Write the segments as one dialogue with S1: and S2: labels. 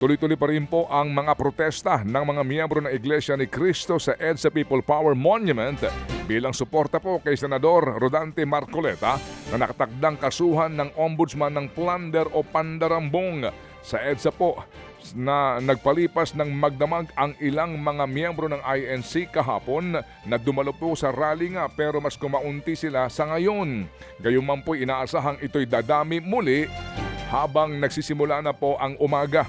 S1: Tuloy-tuloy pa rin po ang mga protesta ng mga miyembro ng Iglesia ni Cristo sa EDSA People Power Monument bilang suporta po kay Senador Rodante Marcoleta na nakatagdang kasuhan ng Ombudsman ng plunder o pandarambong. Sa EDSA po na nagpalipas ng magdamag ang ilang mga miyembro ng INC kahapon na dumalo po sa rally nga pero mas kumaunti sila sa ngayon. Gayunman po inaasahang ito'y dadami muli habang nagsisimula na po ang umaga.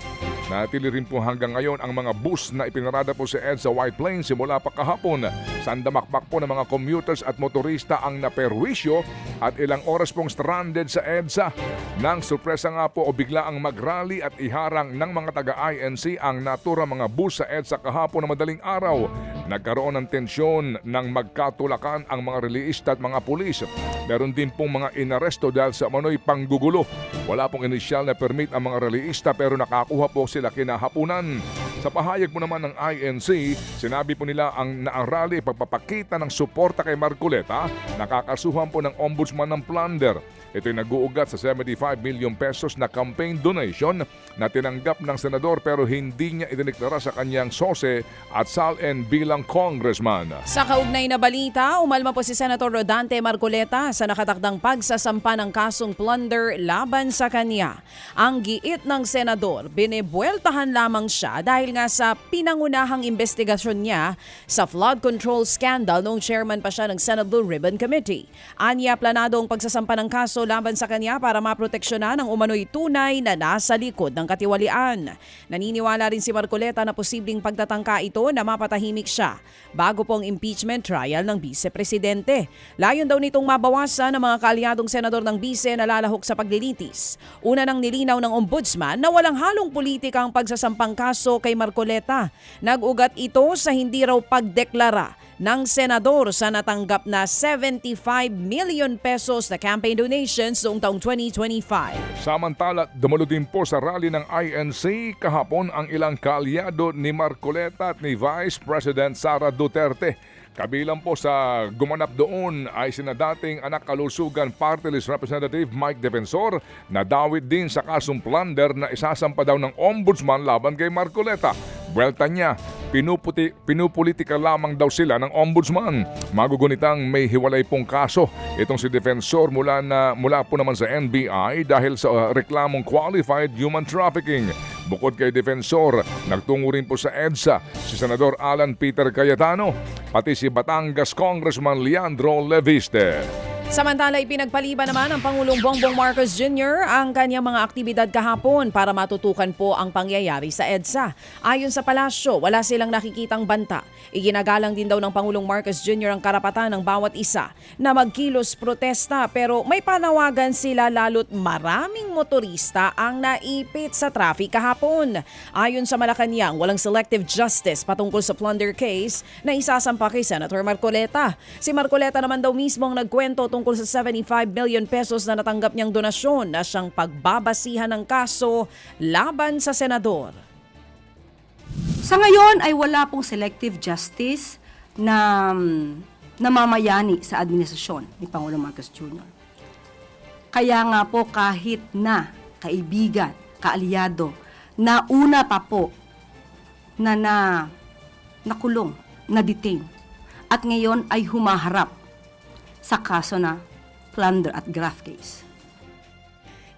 S1: Natili rin po hanggang ngayon ang mga bus na ipinarada po sa EDSA White Plains simula pa kahapon. Sandamakmak po ng mga commuters at motorista ang naperwisyo at ilang oras pong stranded sa EDSA. Nang sorpresa nga po o bigla ang mag-rally at iharang ng mga taga-INC ang naturang mga bus sa EDSA kahapon na madaling araw. Nagkaroon ng tensyon nang magkatulakan ang mga relihista at mga pulis. Meron din pong mga inaresto dahil sa manoy panggugulo. Wala pong inisyal na permit ang mga relihista pero nakakuha po sila kinahapunan. Sa pahayag mo naman ng INC, sinabi po nila ang rally pagpapakita ng suporta kay Marcoleta, nakakasuhan po ng Ombudsman ng plunder. Ito'y nag-uugat sa 75 million pesos na campaign donation na tinanggap ng senador pero hindi niya idineklara sa kanyang sose at salin bilang congressman.
S2: Sa kaugnay na balita, umalma po si Senator Rodante Marcoleta sa nakatakdang pagsasampa ng kasong plunder laban sa kanya. Ang giit ng senador, binibueltahan lamang siya dahil nga sa pinangunahang investigasyon niya sa flood control scandal noong chairman pa siya ng Senate Blue Ribbon Committee. Anya, planado ang pagsasampa ng kaso laban sa kanya para maproteksyonan ang umano'y tunay na nasa likod ng katiwalian. Naniniwala rin si Marcoleta na posibleng pagtatangka ito na mapatahimik siya bago pong impeachment trial ng vice-presidente. Layon daw nitong mabawasan ang mga kaalyadong senador ng bise na lalahok sa paglilitis. Una nang nilinaw ng ombudsman na walang halong politika ang pagsasampang kaso kay Marcoleta. Nag-ugat ito sa hindi raw pagdeklara ng senador sa natanggap na 75 million pesos na campaign donations noong taong 2025.
S1: Samantala, dumalo din po sa rally ng INC kahapon ang ilang kaalyado ni Marcoleta at ni Vice President Sara Duterte. Kabilang po sa gumanap doon ay sina dating anak kalusugan Party List Representative Mike Defensor na dawit din sa kasong plunder na isasampa daw ng ombudsman laban kay Marcoleta. Buwelta niya, pinupolitika lamang daw sila ng ombudsman. Magugunitang may hiwalay pong kaso. Itong si Defensor mula po naman sa NBI dahil sa reklamong qualified human trafficking. Bukod kay Defensor, nagtungo rin po sa EDSA si Senador Alan Peter Cayetano, pati si Batangas Congressman Leandro Leviste.
S2: Samantala, ipinagpaliban naman ng Pangulong Bongbong Marcos Jr. ang kanyang mga aktibidad kahapon para matutukan po ang pangyayari sa EDSA. Ayon sa palasyo, wala silang nakikitang banta. Iginagalang din daw ng Pangulong Marcos Jr. ang karapatan ng bawat isa na magkilos protesta pero may panawagan sila lalo't maraming motorista ang naipit sa traffic kahapon. Ayon sa Malacanang, walang selective justice patungkol sa plunder case na isasampa kay Senator Marcoleta. Si Marcoleta naman daw mismo ang nagkwento tungkol sa 75 million pesos na natanggap niyang donasyon na siyang pagbabasihan ng kaso laban sa senador.
S3: Sa ngayon ay wala pong selective justice na namamayani sa administrasyon ni Pangulong Marcos Jr. Kaya nga po kahit na kaibigan, kaalyado, na una pa po na nakulong, na-detain, at ngayon ay humaharap sa kaso na plunder at graft case.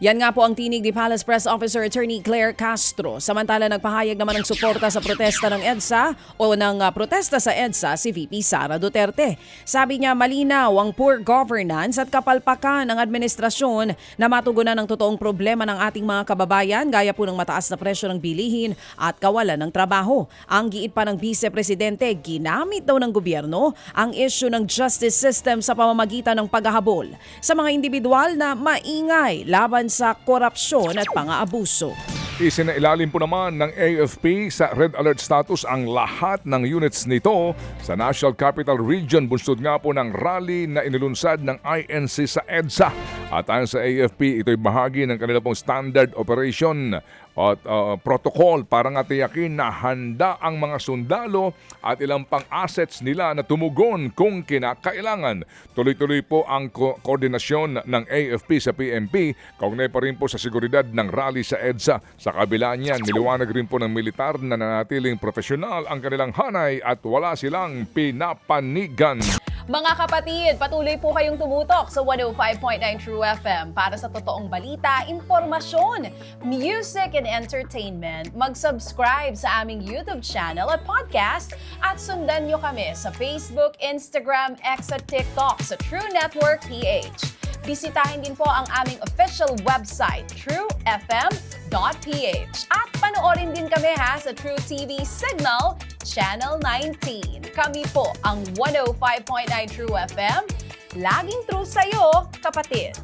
S2: Yan nga po ang tinig ni Palace Press Officer Attorney Claire Castro. Samantala, nagpahayag naman ng suporta sa protesta ng EDSA o ng protesta sa EDSA si VP Sara Duterte. Sabi niya, malinaw ang poor governance at kapalpakan ng administrasyon na matugunan ng totoong problema ng ating mga kababayan gaya po ng mataas na presyo ng bilihin at kawalan ng trabaho. Ang giit pa ng Vice-Presidente, ginamit daw ng gobyerno ang issue ng justice system sa pamamagitan ng paghahabol sa mga individual na maingay laban sa korupsyon at pang-aabuso.
S1: Isinailalim po naman ng AFP sa Red Alert status ang lahat ng units nito sa National Capital Region. Bunsod nga po ng rally na inilunsad ng INC sa EDSA. At ayon sa AFP, ito'y bahagi ng kanila pong standard operation at protocol para nga tiyakin na handa ang mga sundalo at ilang pang assets nila na tumugon kung kinakailangan. Tuloy-tuloy po ang koordinasyon ng AFP sa PNP, kaugnay pa rin po sa seguridad ng rally sa EDSA. Sa kabila niyan, niliwanag rin po ng militar na nanatiling profesional ang kanilang hanay at wala silang pinapanigan.
S2: Mga kapatid, patuloy po kayong tumutok sa 105.9 True FM para sa totoong balita, impormasyon, music and entertainment. Mag-subscribe sa aming YouTube channel at podcast at sundan nyo kami sa Facebook, Instagram, X at TikTok sa True Network PH. Bisitahin din po ang aming official website, truefm.ph. At panoorin din kami sa True TV Signal, Channel 19. Kami po ang 105.9 True FM. Laging true sa'yo, kapatid.